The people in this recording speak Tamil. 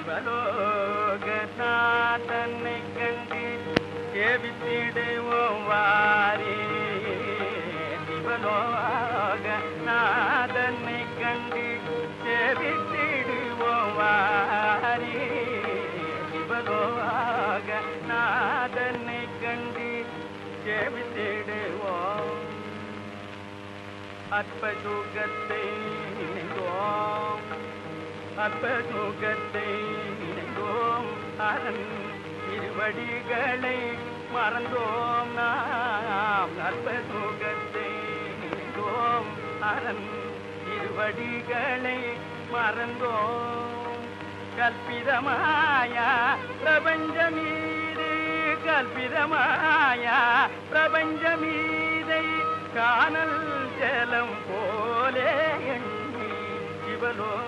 சிவலோகநாதனை கண்டு சேவித்திடுவோம் வாரே. சிவலோகநாதனை கண்டு சேவித்திடுவோம் வாரே. சிவலோகநாதனை கண்டு சேவித்திடுவோம். அற்பசுகத்தை நினைந்தோம், அற்பசுகத்தை நினைந்தோம், அரண் திருவடிகளை மறந்தோம் நாம். அற்பசுகத்தை நினைந்தோம், அரண் திருவடிகளை மறந்தோம். கல்பிதமாயா பிரபஞ்சமீது, கல்பிதமாயா பிரபஞ்சமீதை காணல் ஜலம் போலே எண்ணி சிவலோகநாதன்